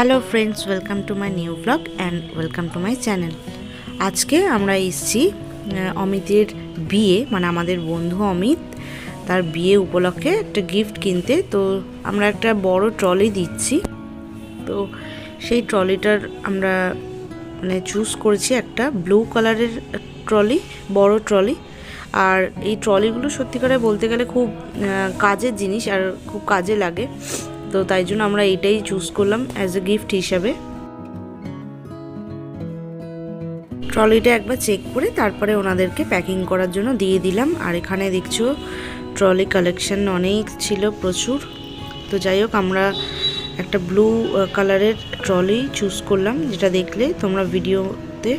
Hello friends, welcome to my new blog and welcome to my channel. আজকে আমরা এসেছি অমিতের বিয়ে, মানে আমাদের বন্ধু অমিত, তার বিয়ে উপলক্ষে একটা গিফট কিনতে। তো আমরা একটা বড় ট্রলি দিচ্ছি। তো সেই ট্রলিটার আমরা চুজ করেছি একটা ব্লু কালারের ট্রলি, বড় ট্রলি। আর এই ট্রলিগুলো সত্যিকারে বলতে গেলে খুব কাজের জিনিস আর খুব কাজে লাগে। তো তাই জন্য আমরা এইটাই চুজ করলাম অ্যাজ এ গিফট হিসাবে। ট্রলিটা একবার চেক করে তারপরে ওনাদেরকে প্যাকিং করার জন্য দিয়ে দিলাম। আর এখানে দেখছো ট্রলি কালেকশন অনেক ছিল, প্রচুর। তো যাই হোক, আমরা একটা ব্লু কালারের ট্রলি চুজ করলাম, যেটা দেখলে তোমরা ভিডিওতে।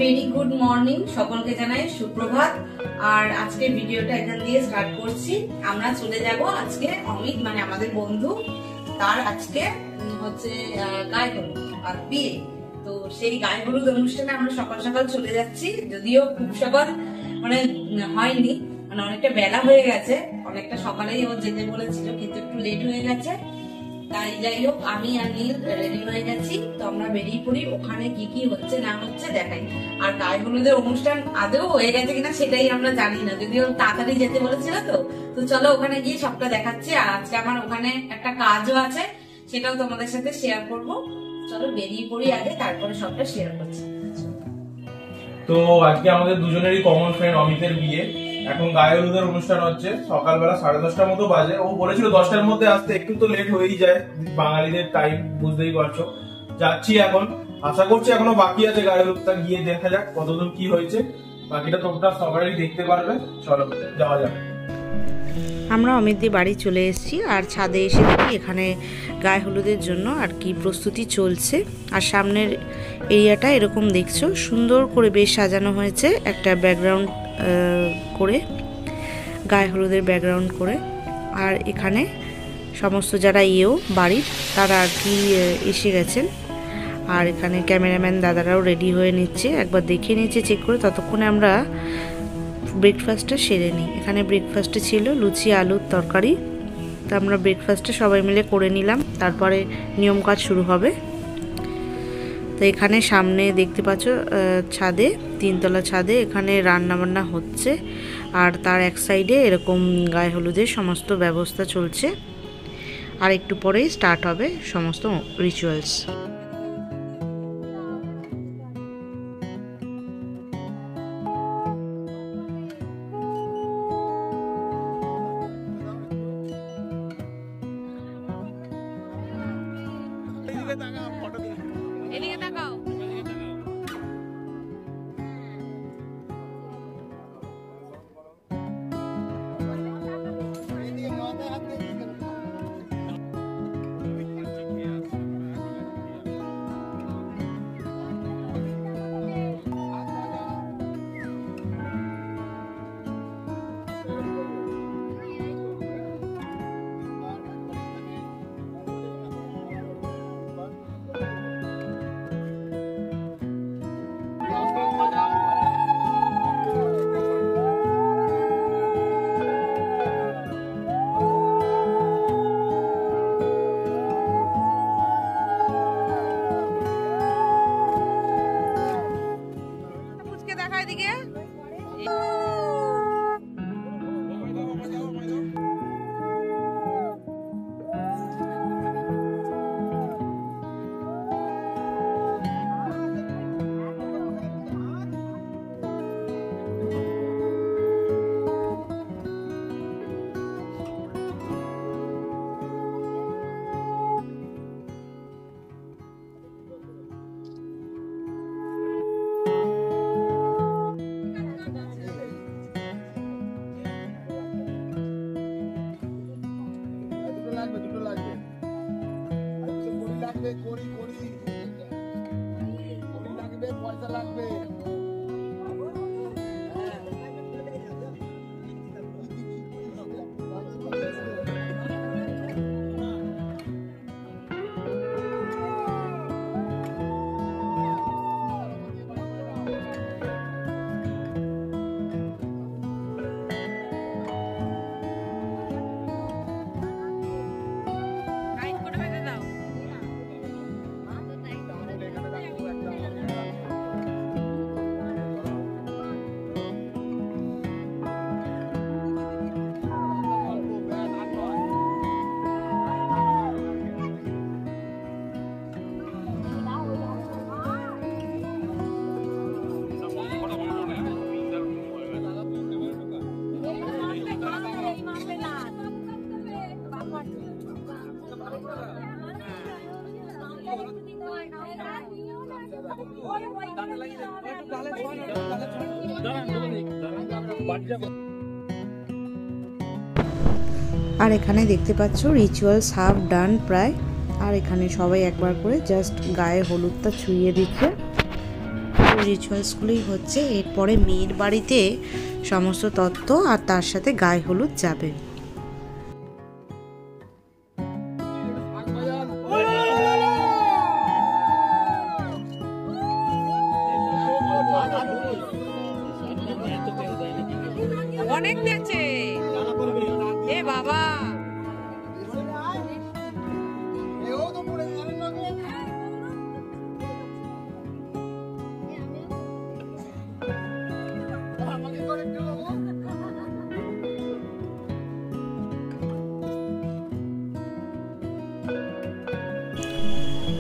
ভেরি গুড মর্নিং, সকলকে জানাই সুপ্রভাত। আর আজকে ভিডিওটা এখান দিয়ে স্টার্ট করছি। আমরা চলে যাব আজকে অমিত, মানে আমাদের বন্ধু, তার আজকে হচ্ছে গায়ে হলুদ আর বিয়ে। তো সেই গায়ে হলুদ অনুষ্ঠানে আমরা সকাল সকাল চলে যাচ্ছি, যদিও খুব সকাল মানে হয়নি, মানে অনেকটা বেলা হয়ে গেছে, অনেকটা সকালেই ও যেতে বলেছিল, কিন্তু একটু লেট হয়ে গেছে। তাই যাই হোক, আমি আর নীল রেডি হয়ে গেছি। তো আমরা বেরিয়ে পড়ি, ওখানে কি কি হচ্ছে না হচ্ছে দেখাই। আর গায়ে হলুদের অনুষ্ঠান আদৌ হয়ে গেছে কিনা সেটাই আমরা জানি না, যদিও তাড়াতাড়ি যেতে বলেছিল। তো চলো ওখানে গিয়ে সবটা দেখাচ্ছি। আর আজকে আমার ওখানে একটা কাজও আছে, সেটাও তোমাদের সাথে শেয়ার করব। চলো বেরিয়ে পড়ি আগে, তারপরে সবটা শেয়ার করছি। তো আজকে আমাদের দুজনেরই কমন ফ্রেন্ড অমিতের বিয়ে। এখন গায়ে হলুদের অনুষ্ঠান হচ্ছে, সকালবেলা 10:30টার মতো বাজে। ও বলেছিল 10টার মধ্যে আসতে, একটু তো লেট হয়েই যায়, বাঙালিদের টাইম বুঝতেই পারছো। যাচ্ছি এখন, আশা করছি এখনো বাকি আছে গায়ে হলুদটা, গিয়ে দেখা যাক কতদূর কি হয়েছে। বাকিটা তোমরা সবাই দেখতে পারবে। চলো যাওয়া যাক। আমরা অমিতদের বাড়ি চলে এসেছি, আর ছাদে এসে দেখি এখানে গায়ে হলুদের জন্য আর কি প্রস্তুতি চলছে। আর সামনের এরিয়াটা এরকম দেখছো, সুন্দর করে বেশ সাজানো হয়েছে, একটা ব্যাকগ্রাউন্ড করে, গায়ে হলুদের ব্যাকগ্রাউন্ড করে। আর এখানে সমস্ত যারা বাড়ির, তারা আর কি এসে গেছেন। আর এখানে ক্যামেরাম্যান দাদারাও রেডি হয়ে নিচ্ছে, একবার দেখে নিচ্ছে চেক করে। ততক্ষণে আমরা ব্রেকফাস্টটা সেরে নিই। এখানে ব্রেকফাস্টে ছিল লুচি আলুর তরকারি। তো আমরা ব্রেকফাস্টটা সবাই মিলে করে নিলাম, তারপরে নিয়ম কাজ শুরু হবে। তো এখানে সামনে দেখতে পাচ্ছ ছাদে, 3তলা ছাদে এখানে রান্না বান্না হচ্ছে। আর তার এক সাইডে এরকম গায়ে হলুদের সমস্ত ব্যবস্থা চলছে। আর একটু পরেই স্টার্ট হবে সমস্ত রিচুয়ালস। এদিকে তাকাও। আর এখানে দেখতে পাচ্ছ রিচুয়ালস হাফ ডান প্রায়। আর এখানে সবাই একবার করে জাস্ট গায়ে হলুদটা ছুঁয়ে দিচ্ছে। রিচুয়ালসগুলোই হচ্ছে। এরপরে মেয়ের বাড়িতে সমস্ত তত্ত্ব আর তার সাথে গায়ে হলুদ যাবে। অনেক দিয়েছে এ বাবা।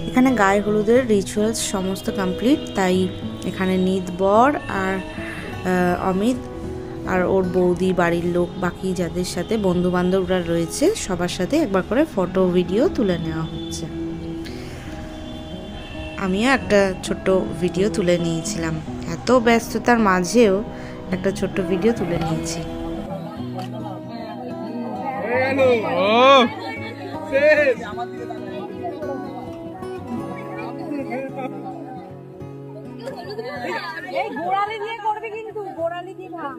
এখানে গায়ে হলুদের রিচুয়ালস সমস্ত কমপ্লিট। তাই এখানে নিত বর আর অমিত আর ওর বৌদি, বাড়ির লোক, বাকি যাদের সাথে বন্ধু বান্ধবরা রয়েছে সবার সাথে একবার করে ফটো ভিডিও তুলে নেওয়া হচ্ছে। আমিও একটা ছোট্ট ভিডিও তুলে নিয়েছিলাম। এত ব্যস্ততার মাঝেও একটা ছোট্ট ভিডিও তুলে নিয়েছি। গোড়ালি দিয়ে করবে কিন্তু, গোড়ালি দিয়ে ভাঙ।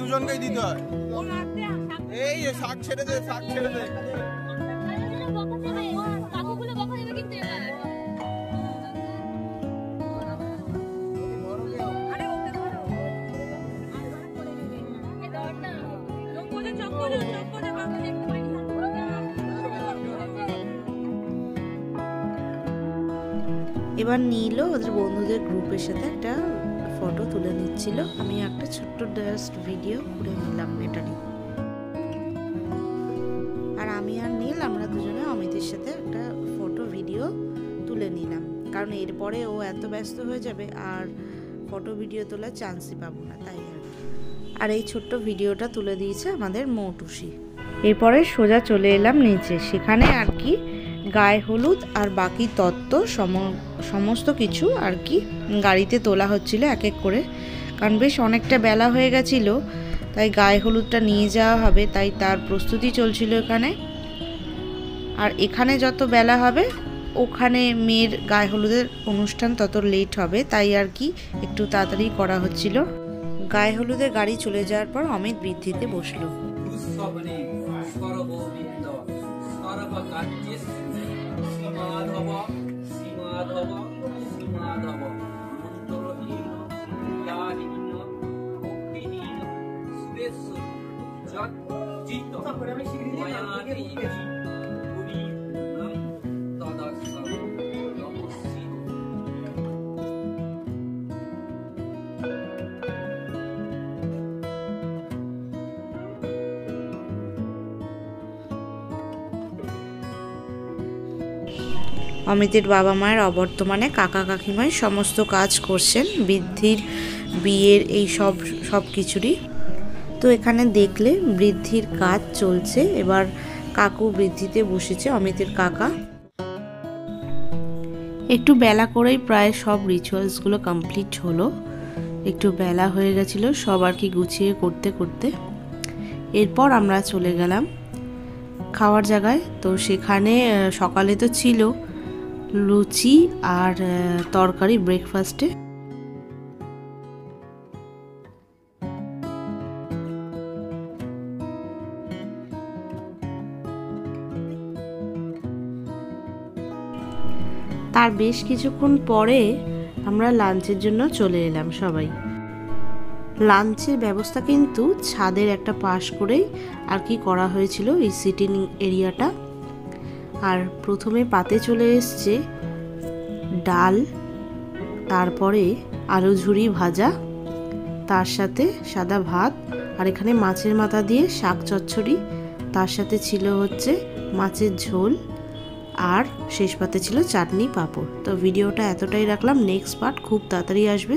দুজনকেই দিতে হয়। এই শাক ছেড়ে দে, শাক ছেড়ে দে। এবার নীলও ওদের বন্ধুদের গ্রুপের সাথে একটা ফটো তুলে নিচ্ছিল। আমি একটা ছোট্ট জাস্ট ভিডিও করে নিলাম এটারই। আর আমি আর নীল আমরা দুজনে অমিতের সাথে একটা ফটো ভিডিও তুলে নিলাম, কারণ এরপরে ও এত ব্যস্ত হয়ে যাবে আর ফটো ভিডিও তোলার চান্সই পাবো না, তাই আর এই ছোট্ট ভিডিওটা তুলে দিয়েছে আমাদের মৌটুসি। এরপরে সোজা চলে এলাম নিচে। সেখানে আর কি গায়ে হলুদ আর বাকি তত্ত্ব সমস্ত কিছু আর কি গাড়িতে তোলা হচ্ছিল এক এক করে, কারণ বেশ অনেকটা বেলা হয়ে গেছিলো, তাই গায়ে হলুদটা নিয়ে যাওয়া হবে, তাই তার প্রস্তুতি চলছিল এখানে। আর এখানে যত বেলা হবে ওখানে মেয়ের গায়ে হলুদের অনুষ্ঠান তত লেট হবে, তাই আর কি একটু তাড়াতাড়ি করা হচ্ছিল। গায়ে হলুদের গাড়ি চলে যাওয়ার পর অমিত বৃদ্ধিতে বসলো। অমিতের বাবা মায়ের অবর্তমানে কাকা কাকিমাই সমস্ত কাজ করছেন বৃদ্ধির বিয়ের এই সব কিছুরই। তো এখানে দেখলে বৃদ্ধির কাজ চলছে। এবার কাকু বৃদ্ধিতে বসেছে, অমিতের কাকা। একটু বেলা করেই প্রায় সব রিচুয়ালসগুলো কমপ্লিট হলো। একটু বেলা হয়ে গেছিলো সব আর কি গুছিয়ে করতে করতে। এরপর আমরা চলে গেলাম খাওয়ার জায়গায়। তো সেখানে সকালে তো ছিল লুচি আর তরকারি ব্রেকফাস্টে। তার বেশ কিছুক্ষণ পরে আমরা লাঞ্চের জন্য চলে এলাম সবাই। লাঞ্চের ব্যবস্থা কিন্তু ছাদের একটা পাশ করেই আর কি করা হয়েছিল, এই সিটিং এরিয়াটা। আর প্রথমে পাতে চলে এসছে ডাল, তারপরে আলু ঝুরি ভাজা, তার সাথে সাদা ভাত, আর এখানে মাছের মাথা দিয়ে শাক চচ্চড়ি, তার সাথে ছিল হচ্ছে মাছের ঝোল, আর শেষ পাতে ছিল চাটনি পাঁপড়। তো ভিডিওটা এতটাই রাখলাম, নেক্সট পার্ট খুব তাড়াতাড়ি আসবে।